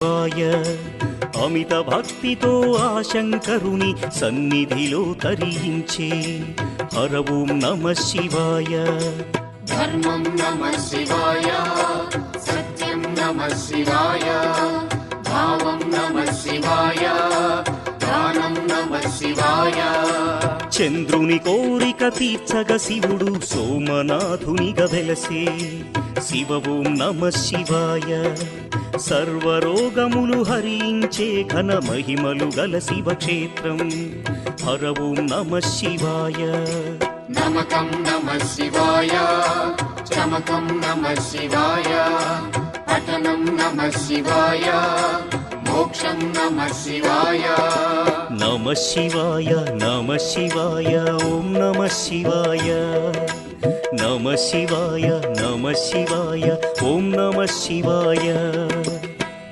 శివాయ అమిత భక్తితో ఆ శంకరుని సన్నిధిలో తరించే హర ఓం నమః శివాయ. ధర్మం నమః శివాయ, సత్యం నమః శివాయ, భావం నమః శివాయ, దానం నమః శివాయ. చంద్రుని కోరిక తీర్చగ శివుడు సోమనాథునిగా వెలసే శివ ఓం నమః శివాయ. సర్వరోగములు హరించే ఘన మహిమలు గల శివక్షేత్రం హర ఓం నమః శివాయ. నమకం నమః శివాయ, చమకం నమః శివాయ, పఠనం నమః శివాయ, మోక్షం నమః శివాయ. నమః శివాయ నమః శివాయ ఓం నమః శివాయ. నమః శివాయ నమః శివాయ ఓం నమః శివాయ.